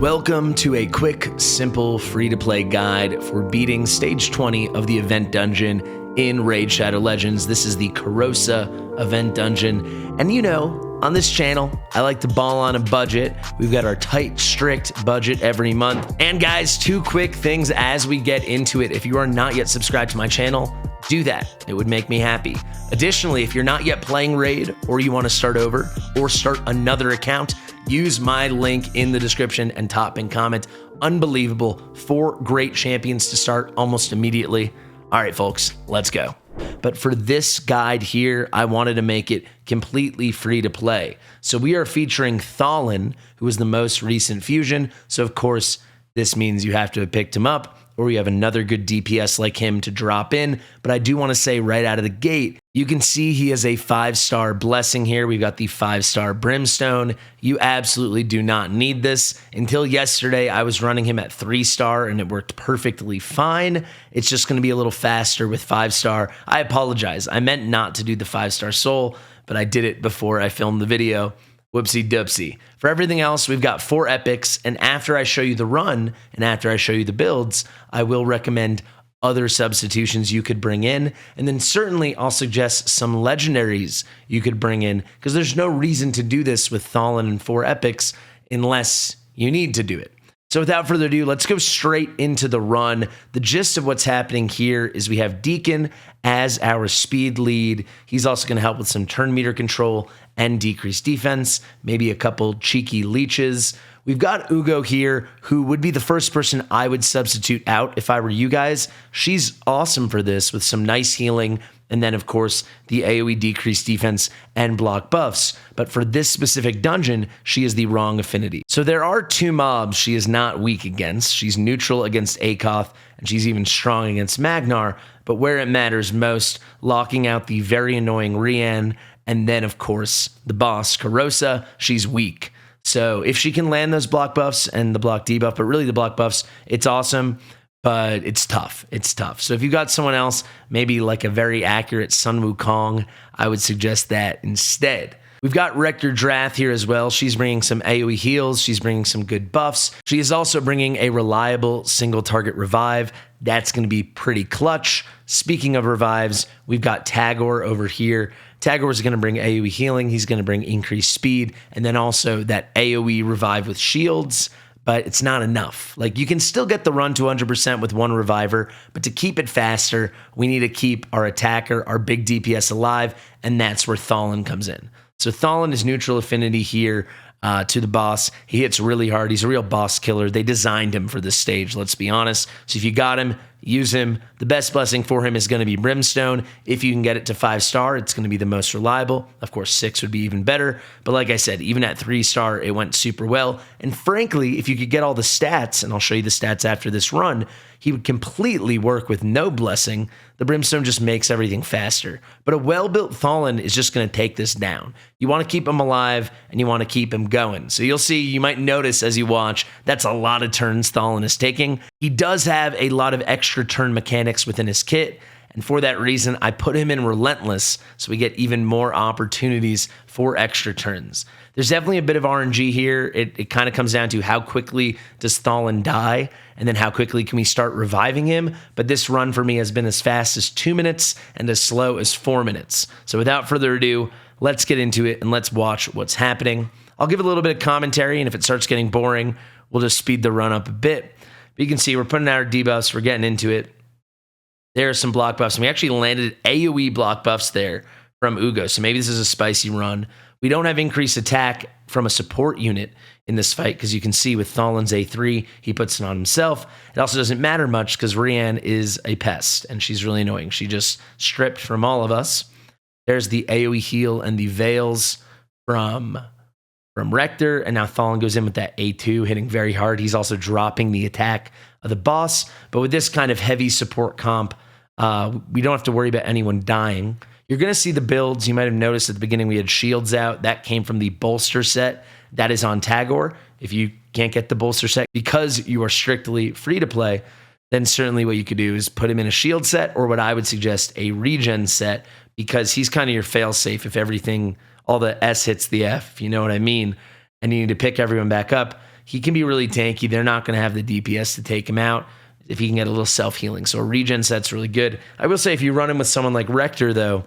Welcome to a quick, simple, free-to-play guide for beating Stage 20 of the event dungeon in Raid Shadow Legends. This is the Corrosa event dungeon. And you know, on this channel, I like to ball on a budget. We've got our tight, strict budget every month. And guys, two quick things as we get into it. If you are not yet subscribed to my channel, do that. It would make me happy. Additionally, if you're not yet playing Raid or you want to start over or start another account, use my link in the description and top pin comment. Unbelievable. 4 great champions to start almost immediately. All right, folks, let's go. But for this guide here, I wanted to make it completely free to play. So we are featuring Tholin, who is the most recent fusion. So of course, this means you have to have picked him up, or you have another good DPS like him to drop in. But I do want to say right out of the gate, you can see he has a 5-star blessing here. We've got the 5-star brimstone. You absolutely do not need this. Until yesterday, I was running him at 3-star and it worked perfectly fine. It's just going to be a little faster with 5-star. I apologize. I meant not to do the 5-star soul, but I did it before I filmed the video. Whoopsie doopsie. For everything else, we've got 4 epics, and after I show you the run, and after I show you the builds, I will recommend other substitutions you could bring in, and then certainly I'll suggest some legendaries you could bring in, because there's no reason to do this with Tholin and 4 epics unless you need to do it. So without further ado, let's go straight into the run. The gist of what's happening here is we have Deacon as our speed lead. He's also going to help with some turn meter control and decreased defense, maybe a couple cheeky leeches. We've got Ugo here, who would be the first person I would substitute out if I were you guys. She's awesome for this with some nice healing, and then, of course, the AoE decreased defense and block buffs. But for this specific dungeon, she is the wrong affinity. So there are 2 mobs she is not weak against. She's neutral against Akoth, and she's even strong against Magnar. But where it matters most, locking out the very annoying Rian, and then, of course, the boss, Corrosa, she's weak. So if she can land those block buffs and the block debuff, but really the block buffs, it's awesome. But it's tough. It's tough. So if you got someone else, maybe like a very accurate Sun Wukong, I would suggest that instead. We've got Rector Drath here as well. She's bringing some AoE heals. She's bringing some good buffs. She is also bringing a reliable single target revive. That's going to be pretty clutch. Speaking of revives, we've got Tagoar over here. Tagoar is going to bring AoE healing. He's going to bring increased speed. And then also that AoE revive with shields. But it's not enough. Like, you can still get the run to 100% with 1 reviver, but to keep it faster, we need to keep our attacker, our big DPS alive, and that's where Tholin comes in. So Tholin is neutral affinity here to the boss. He hits really hard. He's a real boss killer. They designed him for this stage, let's be honest. So if you got him, use him. The best blessing for him is going to be Brimstone. If you can get it to 5-star, it's going to be the most reliable. Of course, 6 would be even better. But like I said, even at 3-star, it went super well. And frankly, if you could get all the stats, and I'll show you the stats after this run, he would completely work with no blessing. The Brimstone just makes everything faster. But a well-built Tholin is just going to take this down. You want to keep him alive, and you want to keep him going. So you'll see, you might notice as you watch, that's a lot of turns Tholin is taking. He does have a lot of extra turn mechanics within his kit, and for that reason, I put him in Relentless so we get even more opportunities for extra turns. There's definitely a bit of RNG here. It kind of comes down to how quickly does Tholin die, and then how quickly can we start reviving him. But this run for me has been as fast as 2 minutes and as slow as 4 minutes. So without further ado, let's get into it and let's watch what's happening. I'll give a little bit of commentary, and if it starts getting boring, we'll just speed the run up a bit. But you can see we're putting out our debuffs. We're getting into it. There are some block buffs, and we actually landed AoE block buffs there from Ugo. So maybe this is a spicy run. We don't have increased attack from a support unit in this fight, because you can see with Tholin's A3, he puts it on himself. It also doesn't matter much because Rian is a pest, and she's really annoying. She just stripped from all of us. There's the AoE heal and the veils from Rector, and now Tholin goes in with that A2, hitting very hard. He's also dropping the attack of the boss, but with this kind of heavy support comp, we don't have to worry about anyone dying. You're going to see the builds. You might have noticed at the beginning we had shields out. That came from the bolster set. That is on Tagoar. If you can't get the bolster set because you are strictly free to play, then certainly what you could do is put him in a shield set, or what I would suggest, a regen set, because he's kind of your fail-safe if everything, all the S hits the F, you know what I mean, and you need to pick everyone back up. he can be really tanky. They're not going to have the DPS to take him out if he can get a little self-healing. So a regen set's really good. I will say if you run him with someone like Rector, though,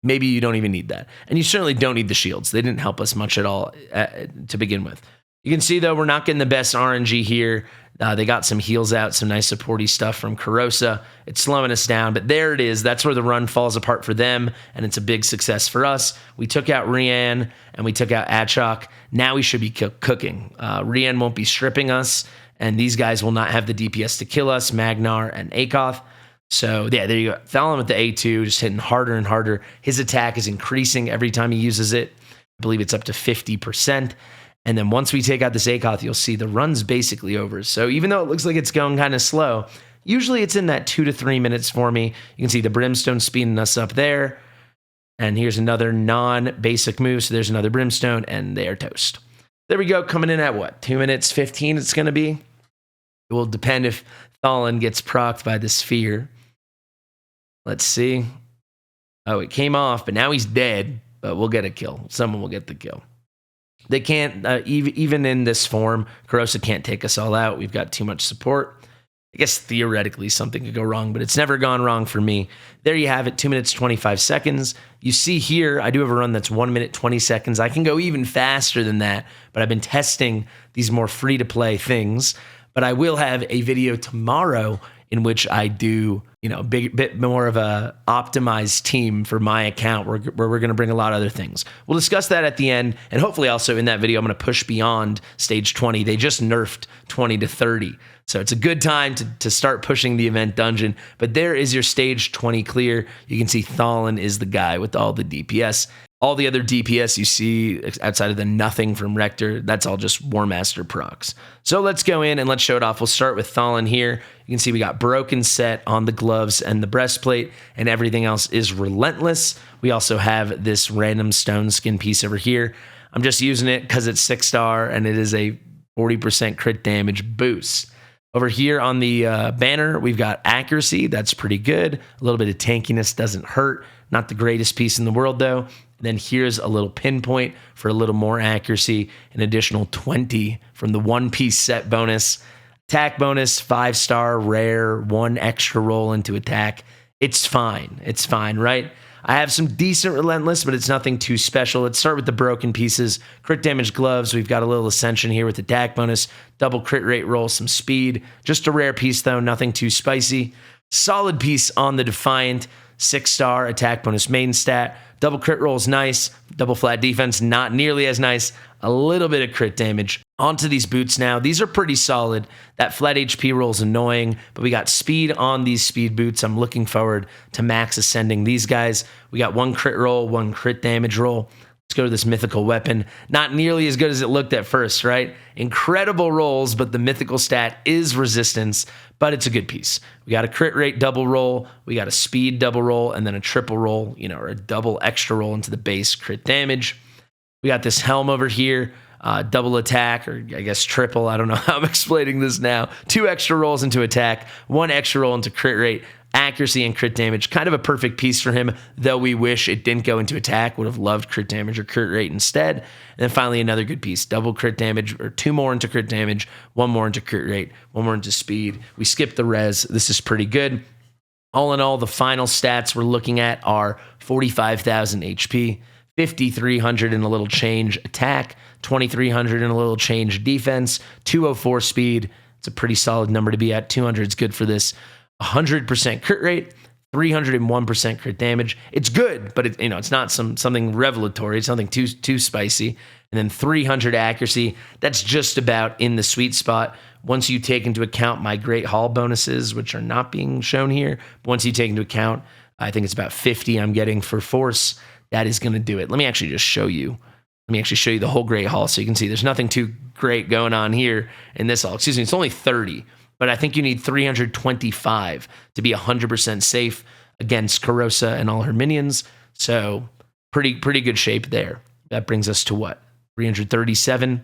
maybe you don't even need that. And you certainly don't need the shields. They didn't help us much at all to begin with. You can see, though, we're not getting the best RNG here. They got some heals out, some nice supporty stuff from Karosa. It's slowing us down, but there it is. That's where the run falls apart for them, and it's a big success for us. We took out Rian, and we took out Achok. Now we should be cooking. Rian won't be stripping us, and these guys will not have the DPS to kill us, Magnar and Akoth. So, yeah, there you go. Tholin with the A2, just hitting harder and harder. His attack is increasing every time he uses it. I believe it's up to 50%. And then once we take out this Akoth, you'll see the run's basically over. So even though it looks like it's going kind of slow, usually it's in that 2 to 3 minutes for me. You can see the Brimstone speeding us up there. And here's another non-basic move. So there's another Brimstone, and they are toast. There we go, coming in at what, 2 minutes 15 it's going to be? It will depend if Tholin gets procced by the sphere. Let's see. Oh, it came off, but now he's dead. But we'll get a kill. Someone will get the kill. They can't, even in this form, Karosa can't take us all out. We've got too much support. I guess theoretically something could go wrong, but it's never gone wrong for me. There you have it, 2 minutes, 25 seconds. You see here, I do have a run that's 1 minute, 20 seconds. I can go even faster than that, but I've been testing these more free-to-play things. But I will have a video tomorrow in which I do, a bit more of a optimized team for my account where we're going to bring a lot of other things. We'll discuss that at the end, and hopefully also in that video, I'm going to push beyond stage 20. They just nerfed 20 to 30. So it's a good time to start pushing the event dungeon. But there is your stage 20 clear. You can see Tholin is the guy with all the DPS. All the other DPS you see outside of the nothing from Rector, that's all just War Master procs. So let's go in and let's show it off. We'll start with Tholin here. You can see we got broken set on the gloves and the breastplate, and everything else is relentless. We also have this random stone skin piece over here. I'm just using it because it's 6-star and it is a 40% crit damage boost. Over here on the banner, we've got accuracy. That's pretty good. A little bit of tankiness doesn't hurt. Not the greatest piece in the world, though. Then here's a little pinpoint for a little more accuracy, an additional 20 from the one-piece set bonus. Attack bonus, 5-star, rare, 1 extra roll into attack. It's fine. It's fine, right? I have some decent relentless, but it's nothing too special. Let's start with the broken pieces. Crit damage gloves. We've got a little ascension here with attack bonus, double crit rate roll, some speed. Just a rare piece, though, nothing too spicy. Solid piece on the Defiant. 6-star attack bonus main stat. Double crit roll is nice. Double flat defense, not nearly as nice. A little bit of crit damage. Onto these boots now. These are pretty solid. That flat HP roll is annoying, but we got speed on these speed boots. I'm looking forward to max ascending these guys. We got 1 crit roll, 1 crit damage roll. Let's go to this mythical weapon. Not nearly as good as it looked at first, right? Incredible rolls, but the mythical stat is resistance, but it's a good piece. We got a crit rate double roll, we got a speed double roll, and then a triple roll, or a double extra roll into the base crit damage. We got this helm over here, double attack, or I guess triple. I don't know how I'm explaining this now. 2 extra rolls into attack, 1 extra roll into crit rate, accuracy and crit damage. Kind of a perfect piece for him, though we wish it didn't go into attack. Would have loved crit damage or crit rate instead. And then finally another good piece, double crit damage, or 2 more into crit damage, 1 more into crit rate, 1 more into speed. We skipped the res. This is pretty good. All in all, the final stats we're looking at are 45,000 HP, 5,300 and a little change attack, 2,300 and a little change defense, 204 speed. It's a pretty solid number to be at. 200 is good for this. 100% crit rate, 301% crit damage. It's good, but it's not something revelatory. It's nothing too spicy. And then 300 accuracy. That's just about in the sweet spot. Once you take into account my Great Hall bonuses, which are not being shown here, but once you take into account, I think it's about 50 I'm getting for force. That is going to do it. Let me actually just show you. Let me actually show you the whole Great Hall so you can see there's nothing too great going on here in this hall. Excuse me, it's only 30. But I think you need 325 to be 100% safe against Karosa and all her minions. So pretty good shape there. That brings us to what? 337.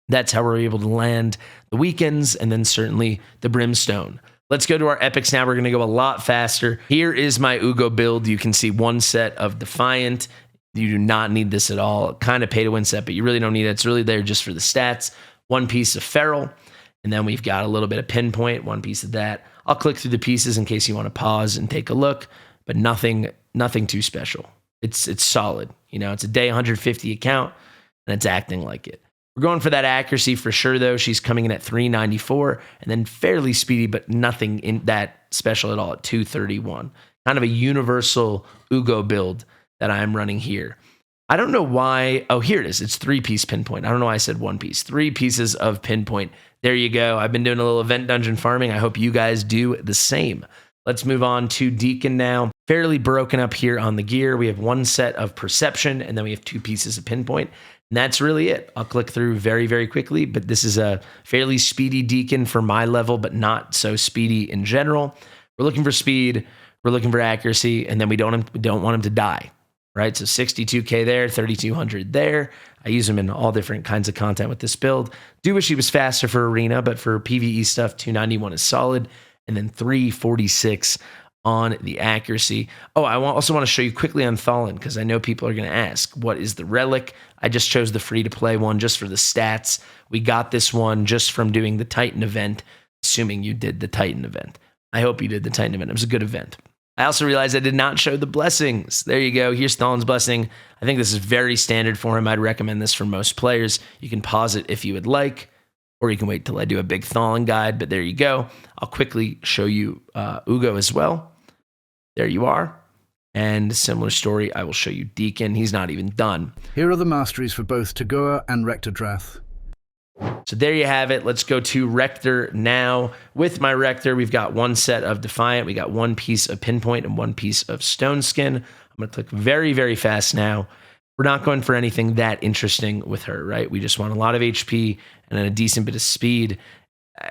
That's how we're able to land the weekends and then certainly the Brimstone. Let's go to our epics now. We're going to go a lot faster. Here is my Ugo build. You can see 1 set of Defiant. You do not need this at all. Kind of pay to win set, but you really don't need it. It's really there just for the stats. one piece of feral, and then we've got a little bit of pinpoint, one piece of that. I'll click through the pieces in case you want to pause and take a look, but nothing too special. It's solid. You know, it's a day 150 account, and it's acting like it. We're going for that accuracy for sure, though. She's coming in at 394, and then fairly speedy, but nothing in that special at all at 231. Kind of a universal Ugo build that I'm running here. I don't know why. Oh, here it is. It's 3-piece pinpoint. I don't know why I said 1 piece. 3 pieces of pinpoint. There you go. I've been doing a little event dungeon farming. I hope you guys do the same. Let's move on to Deacon now. Fairly broken up here on the gear. We have 1 set of perception, and then we have 2 pieces of pinpoint. And that's really it. I'll click through very, very quickly, but this is a fairly speedy Deacon for my level, but not so speedy in general. We're looking for speed. We're looking for accuracy, and then we don't want him to die. Right, so 62K there, 3,200 there. I use him in all different kinds of content with this build. Do wish he was faster for arena, but for PvE stuff, 291 is solid. And then 346 on the accuracy. Oh, I also want to show you quickly on Tholin, because I know people are going to ask, what is the relic? I just chose the free-to-play one just for the stats. We got this one just from doing the Titan event, assuming you did the Titan event. I hope you did the Titan event. It was a good event. I also realized I did not show the blessings. There you go. Here's Tholin's blessing. I think this is very standard for him. I'd recommend this for most players. You can pause it if you would like, or you can wait till I do a big Tholin guide, but there you go. I'll quickly show you Ugo as well. There you are. And similar story, I will show you Deacon. He's not even done. Here are the masteries for both Tagoar and Rector. So there you have it. Let's go to Rector now. With my Rector, we've got 1 set of Defiant. We got 1 piece of Pinpoint and 1 piece of Stone Skin. I'm going to click very, very fast now. We're not going for anything that interesting with her, right? We just want a lot of HP and then a decent bit of speed.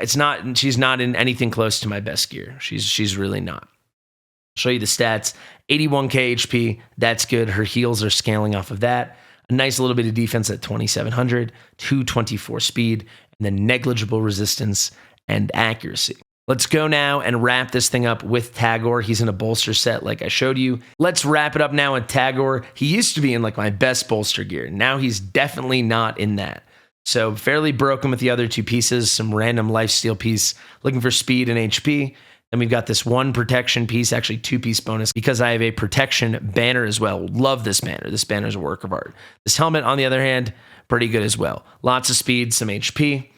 She's not in anything close to my best gear. She's really not. I'll show you the stats. 81K HP. That's good. Her heals are scaling off of that. A nice little bit of defense at 2,700, 224 speed, and then negligible resistance and accuracy. Let's go now and wrap this thing up with Tagoar. He's in a bolster set like I showed you. Let's wrap it up now with Tagoar. He used to be in like my best bolster gear. Now he's definitely not in that. So fairly broken with the other 2 pieces, some random lifesteal piece, looking for speed and HP. Then we've got this 1 protection piece, actually 2-piece bonus, because I have a protection banner as well. Love this banner. This banner is a work of art. This helmet, on the other hand, pretty good as well. Lots of speed, some HP.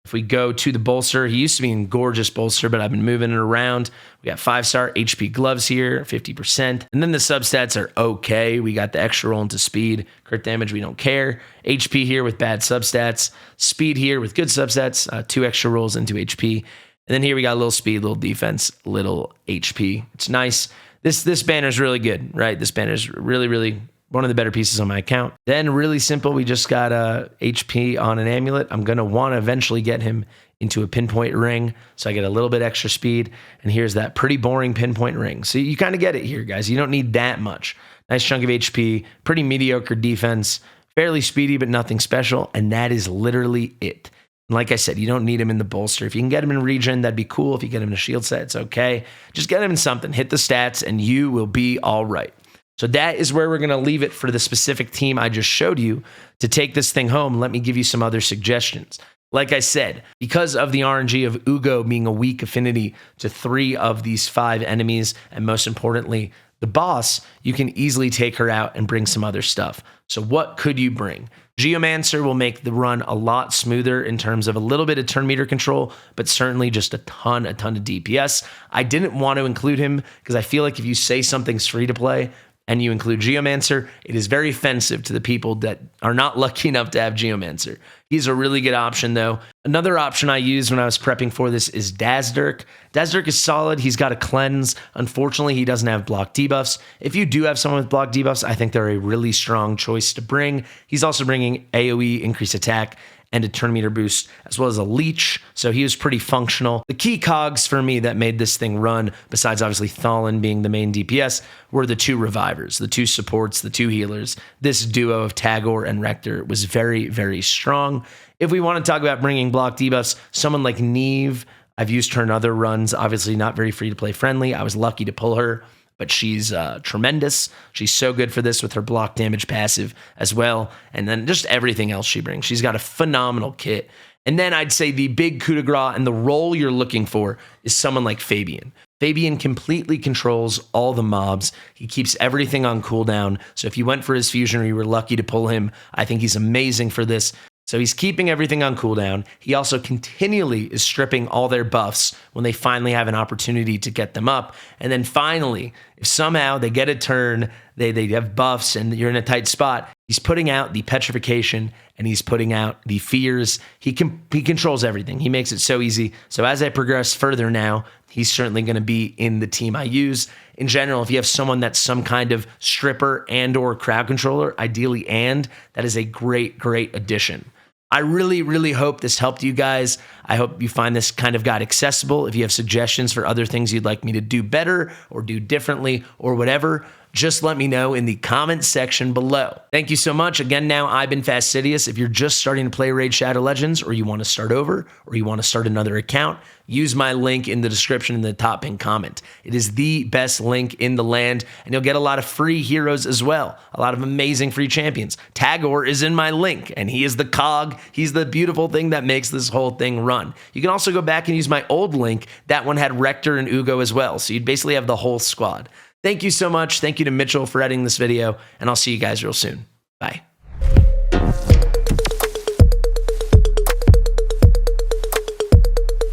If we go to the bolster, he used to be in gorgeous bolster, but I've been moving it around. We got 5-star HP gloves here, 50%. And then the substats are okay. We got the extra roll into speed. Crit damage, we don't care. HP here with bad substats. Speed here with good substats. 2 extra rolls into HP. And then here we got a little speed, little defense, little HP. It's nice. This banner is really good, right? This banner is really, really one of the better pieces on my account. Then really simple, we just got a HP on an amulet. I'm going to want to eventually get him into a pinpoint ring, so I get a little bit extra speed. And here's that pretty boring pinpoint ring. So you kind of get it here, guys. You don't need that much. Nice chunk of HP, pretty mediocre defense, fairly speedy, but nothing special. And that is literally it. Like I said, you don't need him in the bolster. If you can get him in regen, that'd be cool. If you get him in a shield set, it's okay. Just get him in something. Hit the stats, and you will be all right. So that is where we're going to leave it for the specific team I just showed you. To take this thing home, let me give you some other suggestions. Like I said, because of the RNG of Ugo being a weak affinity to 3 of these 5 enemies, and most importantly, the boss, you can easily take her out and bring some other stuff. So what could you bring? Geomancer will make the run a lot smoother in terms of a little bit of turn meter control, but certainly just a ton of DPS. I didn't want to include him because I feel like if you say something's free to play and you include Geomancer, it is very offensive to the people that are not lucky enough to have Geomancer. He's a really good option, though. Another option I used when I was prepping for this is Dazdirk. Dazdirk is solid. He's got a cleanse. Unfortunately, he doesn't have block debuffs. If you do have someone with block debuffs, I think they're a really strong choice to bring. He's also bringing AoE, increased attack, and a turn meter boost, as well as a leech, so he was pretty functional. The key cogs for me that made this thing run, besides obviously Tholin being the main DPS, were the 2 revivers, the 2 supports, the 2 healers. This duo of Tagoar and Rector was very, very strong. If we want to talk about bringing block debuffs, someone like Neve, I've used her in other runs, obviously not very free-to-play friendly. I was lucky to pull her, but she's tremendous. She's so good for this with her block damage passive as well. And then just everything else she brings. She's got a phenomenal kit. And then I'd say the big coup de grace and the role you're looking for is someone like Fabian. Fabian completely controls all the mobs. He keeps everything on cooldown. So if you went for his fusion or you were lucky to pull him, I think he's amazing for this. So he's keeping everything on cooldown. He also continually is stripping all their buffs when they finally have an opportunity to get them up. And then finally, if somehow they get a turn, they have buffs and you're in a tight spot, he's putting out the petrification and he's putting out the fears. He controls everything. He makes it so easy. So as I progress further now, he's certainly going to be in the team I use. In general, if you have someone that's some kind of stripper and or crowd controller, ideally that is a great, great addition. I really, really hope this helped you guys. I hope you find this kind of guide accessible. If you have suggestions for other things you'd like me to do better or do differently or whatever, just let me know in the comments section below. Thank you so much. Again, now I've been Fastidious. If you're just starting to play Raid Shadow Legends or you want to start over or you want to start another account, use my link in the description in the top pinned comment. It is the best link in the land, and you'll get a lot of free heroes as well. A lot of amazing free champions. Tagoar is in my link, and he is the cog. He's the beautiful thing that makes this whole thing run. You can also go back and use my old link. That one had Rector and Ugo as well, so you'd basically have the whole squad. Thank you so much. Thank you to Mitchell for editing this video, and I'll see you guys real soon. Bye.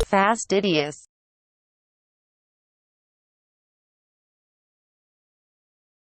Fastidious.